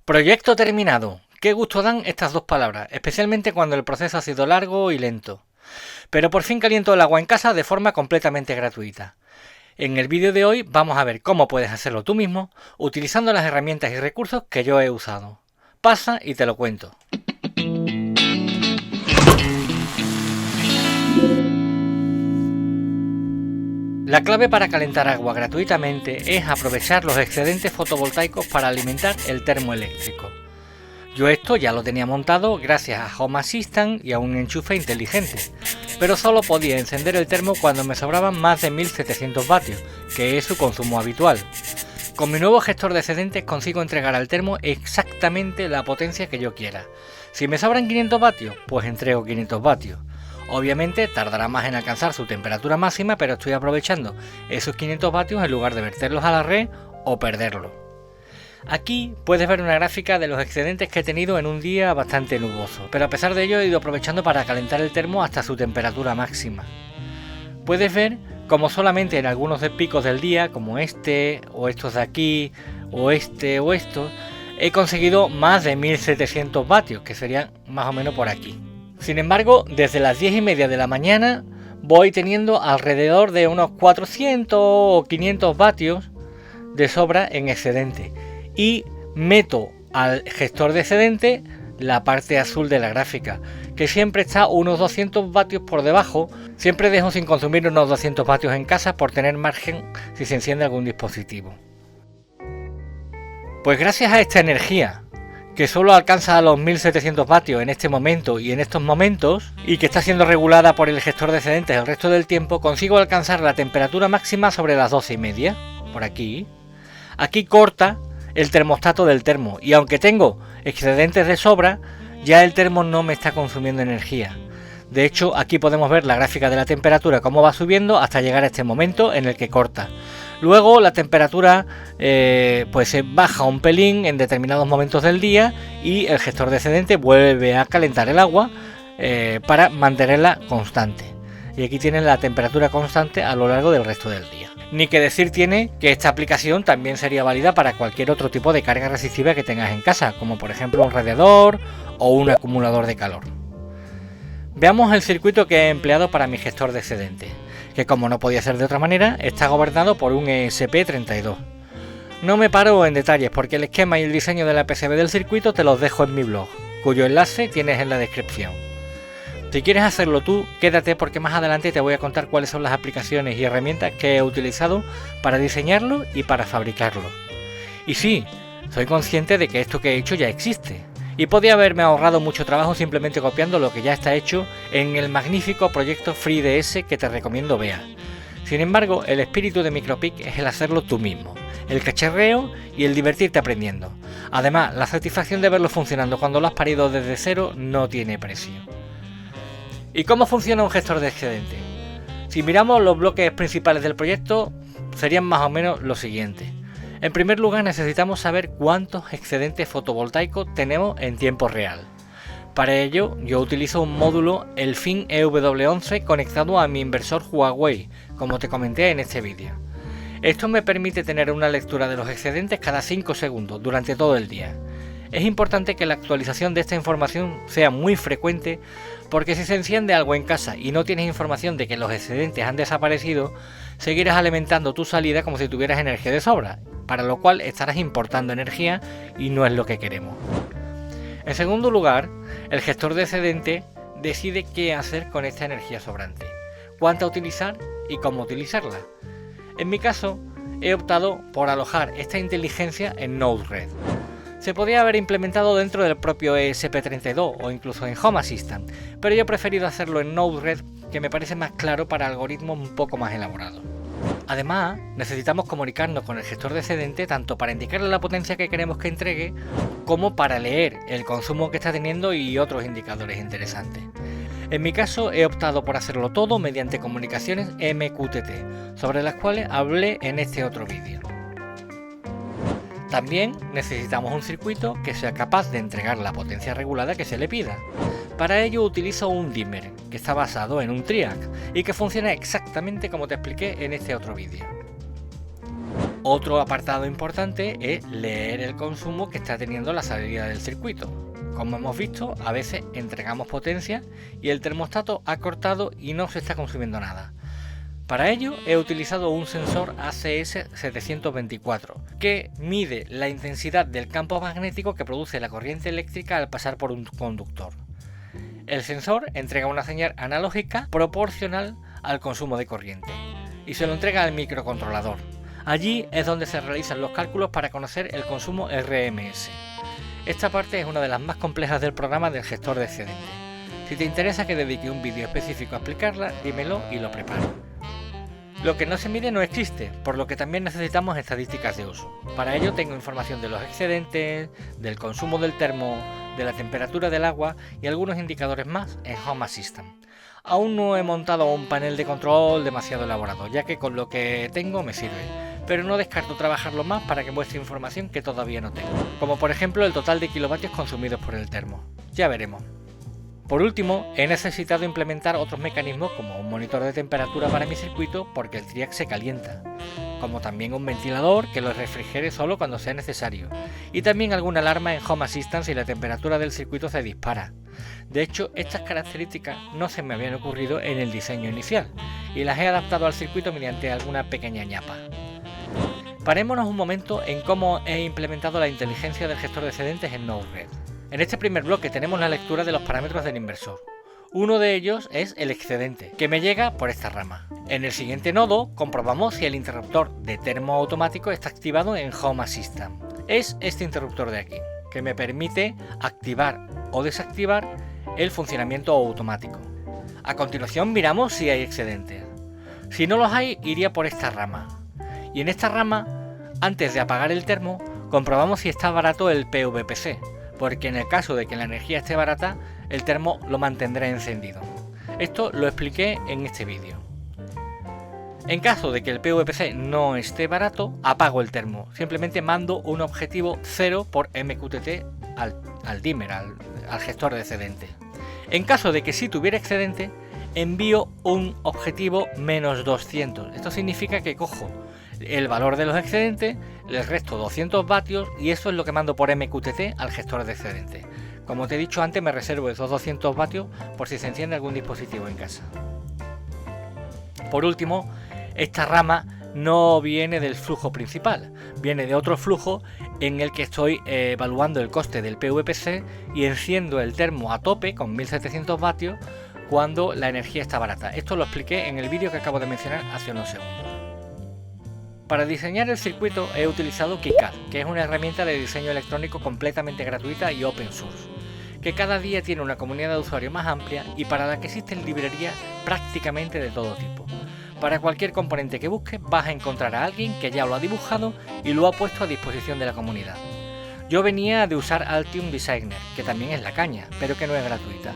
Proyecto terminado. Qué gusto dan estas dos palabras, especialmente cuando el proceso ha sido largo y lento. Pero por fin caliento el agua en casa de forma completamente gratuita. En el vídeo de hoy vamos a ver cómo puedes hacerlo tú mismo utilizando las herramientas y recursos que yo he usado. Pasa y te lo cuento. La clave para calentar agua gratuitamente es aprovechar los excedentes fotovoltaicos para alimentar el termoeléctrico. Yo esto ya lo tenía montado gracias a Home Assistant y a un enchufe inteligente, pero solo podía encender el termo cuando me sobraban más de 1700 vatios, que es su consumo habitual. Con mi nuevo gestor de excedentes consigo entregar al termo exactamente la potencia que yo quiera. Si me sobran 500 vatios, pues entrego 500 vatios. Obviamente tardará más en alcanzar su temperatura máxima, pero estoy aprovechando esos 500 vatios en lugar de verterlos a la red o perderlos. Aquí puedes ver una gráfica de los excedentes que he tenido en un día bastante nuboso, pero a pesar de ello he ido aprovechando para calentar el termo hasta su temperatura máxima. Puedes ver como solamente en algunos picos del día, como este, o estos de aquí, o este, o estos, he conseguido más de 1700 vatios, que serían más o menos por aquí. Sin embargo, desde las 10:30 de la mañana voy teniendo alrededor de unos 400 o 500 vatios de sobra en excedente y meto al gestor de excedente la parte azul de la gráfica, que siempre está unos 200 vatios por debajo. Siempre dejo sin consumir unos 200 vatios en casa por tener margen si se enciende algún dispositivo. Pues gracias a esta energía, que solo alcanza a los 1700 vatios en este momento y en estos momentos, y que está siendo regulada por el gestor de excedentes el resto del tiempo, consigo alcanzar la temperatura máxima sobre las 12:30, por aquí. Aquí corta el termostato del termo, y aunque tengo excedentes de sobra, ya el termo no me está consumiendo energía. De hecho, aquí podemos ver la gráfica de la temperatura, cómo va subiendo hasta llegar a este momento en el que corta. Luego la temperatura pues se baja un pelín en determinados momentos del día y el gestor de excedente vuelve a calentar el agua para mantenerla constante. Y aquí tienen la temperatura constante a lo largo del resto del día. Ni que decir tiene que esta aplicación también sería válida para cualquier otro tipo de carga resistiva que tengas en casa, como por ejemplo un radiador o un acumulador de calor. Veamos el circuito que he empleado para mi gestor de excedente, que como no podía ser de otra manera, está gobernado por un ESP32. No me paro en detalles porque el esquema y el diseño de la PCB del circuito te los dejo en mi blog, cuyo enlace tienes en la descripción. Si quieres hacerlo tú, quédate porque más adelante te voy a contar cuáles son las aplicaciones y herramientas que he utilizado para diseñarlo y para fabricarlo. Y sí, soy consciente de que esto que he hecho ya existe, y podía haberme ahorrado mucho trabajo simplemente copiando lo que ya está hecho en el magnífico proyecto FreeDS que te recomiendo veas. Sin embargo, el espíritu de MicroPic es el hacerlo tú mismo, el cacharreo y el divertirte aprendiendo. Además, la satisfacción de verlo funcionando cuando lo has parido desde cero no tiene precio. ¿Y cómo funciona un gestor de excedente? Si miramos los bloques principales del proyecto, serían más o menos los siguientes. En primer lugar, necesitamos saber cuántos excedentes fotovoltaicos tenemos en tiempo real. Para ello, yo utilizo un módulo Elfin EW11 conectado a mi inversor Huawei, como te comenté en este vídeo. Esto me permite tener una lectura de los excedentes cada 5 segundos durante todo el día. Es importante que la actualización de esta información sea muy frecuente, porque si se enciende algo en casa y no tienes información de que los excedentes han desaparecido, seguirás alimentando tu salida como si tuvieras energía de sobra, para lo cual estarás importando energía y no es lo que queremos. En segundo lugar, el gestor de excedente decide qué hacer con esta energía sobrante, cuánta utilizar y cómo utilizarla. En mi caso, he optado por alojar esta inteligencia en Node-RED. Se podría haber implementado dentro del propio ESP32 o incluso en Home Assistant, pero yo he preferido hacerlo en Node-RED, que me parece más claro para algoritmos un poco más elaborados. Además, necesitamos comunicarnos con el gestor de excedente tanto para indicarle la potencia que queremos que entregue, como para leer el consumo que está teniendo y otros indicadores interesantes. En mi caso, he optado por hacerlo todo mediante comunicaciones MQTT, sobre las cuales hablé en este otro vídeo. También necesitamos un circuito que sea capaz de entregar la potencia regulada que se le pida. Para ello utilizo un dimmer, que está basado en un triac y que funciona exactamente como te expliqué en este otro vídeo. Otro apartado importante es leer el consumo que está teniendo la salida del circuito. Como hemos visto, a veces entregamos potencia y el termostato ha cortado y no se está consumiendo nada. Para ello he utilizado un sensor ACS 724 que mide la intensidad del campo magnético que produce la corriente eléctrica al pasar por un conductor. El sensor entrega una señal analógica proporcional al consumo de corriente y se lo entrega al microcontrolador. Allí es donde se realizan los cálculos para conocer el consumo RMS. Esta parte es una de las más complejas del programa del gestor de excedente. Si te interesa que dedique un vídeo específico a explicarla, dímelo y lo preparo. Lo que no se mide no existe, por lo que también necesitamos estadísticas de uso. Para ello tengo información de los excedentes, del consumo del termo, de la temperatura del agua y algunos indicadores más en Home Assistant. Aún no he montado un panel de control demasiado elaborado, ya que con lo que tengo me sirve, pero no descarto trabajarlo más para que muestre información que todavía no tengo, como por ejemplo el total de kilovatios consumidos por el termo. Ya veremos. Por último, he necesitado implementar otros mecanismos como un monitor de temperatura para mi circuito porque el TRIAC se calienta, como también un ventilador que lo refrigere solo cuando sea necesario, y también alguna alarma en Home Assistant si la temperatura del circuito se dispara. De hecho, estas características no se me habían ocurrido en el diseño inicial, y las he adaptado al circuito mediante alguna pequeña ñapa. Parémonos un momento en cómo he implementado la inteligencia del gestor de excedentes en Node-RED. En este primer bloque tenemos la lectura de los parámetros del inversor. Uno de ellos es el excedente, que me llega por esta rama. En el siguiente nodo comprobamos si el interruptor de termo automático está activado en Home Assistant. Es este interruptor de aquí, que me permite activar o desactivar el funcionamiento automático. A continuación miramos si hay excedentes. Si no los hay, iría por esta rama. Y en esta rama, antes de apagar el termo, comprobamos si está barato el PVPC, porque en el caso de que la energía esté barata, el termo lo mantendrá encendido. Esto lo expliqué en este vídeo. En caso de que el PVPC no esté barato, apago el termo. Simplemente mando un objetivo 0 por MQTT al dimmer, al gestor de excedente. En caso de que sí tuviera excedente, envío un objetivo menos 200. Esto significa que cojo el valor de los excedentes, les resto 200 vatios y eso es lo que mando por MQTT al gestor de excedente. Como te he dicho antes, me reservo esos 200 vatios por si se enciende algún dispositivo en casa. Por último, esta rama no viene del flujo principal, viene de otro flujo en el que estoy evaluando el coste del PVPC y enciendo el termo a tope con 1700 vatios cuando la energía está barata. Esto lo expliqué en el vídeo que acabo de mencionar hace unos segundos. Para diseñar el circuito he utilizado KiCad, que es una herramienta de diseño electrónico completamente gratuita y open source, que cada día tiene una comunidad de usuarios más amplia y para la que existen librerías prácticamente de todo tipo. Para cualquier componente que busques vas a encontrar a alguien que ya lo ha dibujado y lo ha puesto a disposición de la comunidad. Yo venía de usar Altium Designer, que también es la caña, pero que no es gratuita.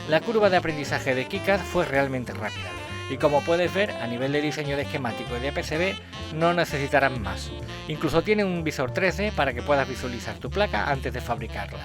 La curva de aprendizaje de KiCad fue realmente rápida. Y como puedes ver, a nivel de diseño de esquemático y de PCB no necesitarás más. Incluso tiene un visor 3D para que puedas visualizar tu placa antes de fabricarla.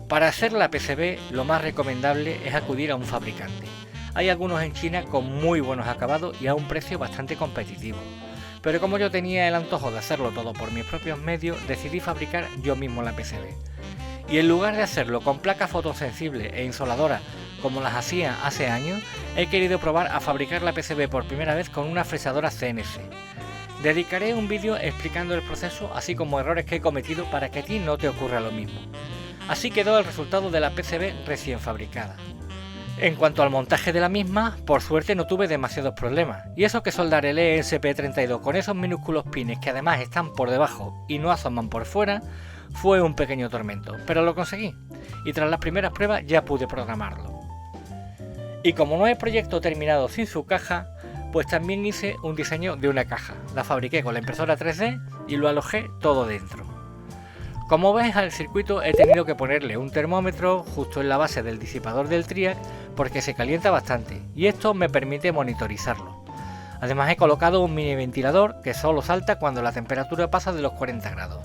Para hacer la PCB lo más recomendable es acudir a un fabricante. Hay algunos en China con muy buenos acabados y a un precio bastante competitivo. Pero como yo tenía el antojo de hacerlo todo por mis propios medios, decidí fabricar yo mismo la PCB. Y en lugar de hacerlo con placas fotosensibles e insoladoras como las hacía hace años, he querido probar a fabricar la PCB por primera vez con una fresadora CNC. Dedicaré un vídeo explicando el proceso así como errores que he cometido para que a ti no te ocurra lo mismo. Así quedó el resultado de la PCB recién fabricada. En cuanto al montaje de la misma, por suerte no tuve demasiados problemas, y eso que soldar el ESP32 con esos minúsculos pines que además están por debajo y no asoman por fuera, fue un pequeño tormento, pero lo conseguí, y tras las primeras pruebas ya pude programarlo. Y como no he proyecto terminado sin su caja, pues también hice un diseño de una caja, la fabriqué con la impresora 3D y lo alojé todo dentro. Como ves, al circuito he tenido que ponerle un termómetro justo en la base del disipador del TRIAC porque se calienta bastante y esto me permite monitorizarlo. Además he colocado un mini ventilador que solo salta cuando la temperatura pasa de los 40 grados.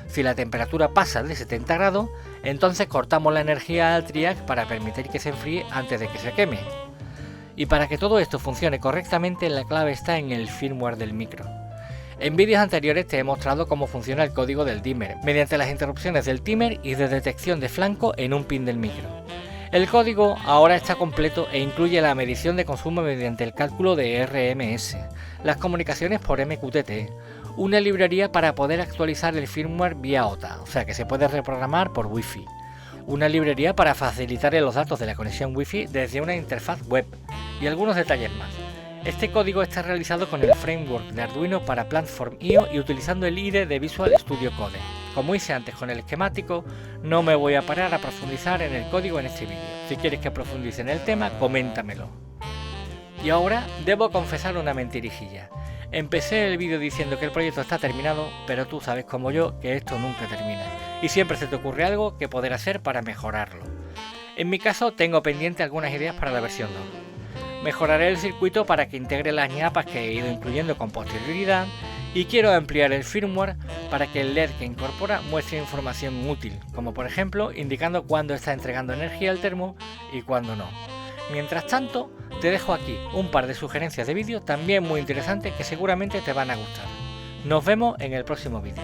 Si la temperatura pasa de 70 grados, entonces cortamos la energía al TRIAC para permitir que se enfríe antes de que se queme. Y para que todo esto funcione correctamente, la clave está en el firmware del micro. En vídeos anteriores te he mostrado cómo funciona el código del dimmer, mediante las interrupciones del timer y de detección de flanco en un pin del micro. El código ahora está completo e incluye la medición de consumo mediante el cálculo de RMS, las comunicaciones por MQTT, una librería para poder actualizar el firmware vía OTA, o sea que se puede reprogramar por Wi-Fi, una librería para facilitar los datos de la conexión Wi-Fi desde una interfaz web y algunos detalles más. Este código está realizado con el framework de Arduino para Platform.io y utilizando el IDE de Visual Studio Code. Como hice antes con el esquemático, no me voy a parar a profundizar en el código en este vídeo. Si quieres que profundice en el tema, coméntamelo. Y ahora debo confesar una mentirijilla. Empecé el vídeo diciendo que el proyecto está terminado, pero tú sabes como yo que esto nunca termina. Y siempre se te ocurre algo que poder hacer para mejorarlo. En mi caso tengo pendiente algunas ideas para la versión 2. Mejoraré el circuito para que integre las ñapas que he ido incluyendo con posterioridad y quiero ampliar el firmware para que el LED que incorpora muestre información útil, como por ejemplo indicando cuándo está entregando energía al termo y cuándo no. Mientras tanto, te dejo aquí un par de sugerencias de vídeo también muy interesantes que seguramente te van a gustar. Nos vemos en el próximo vídeo.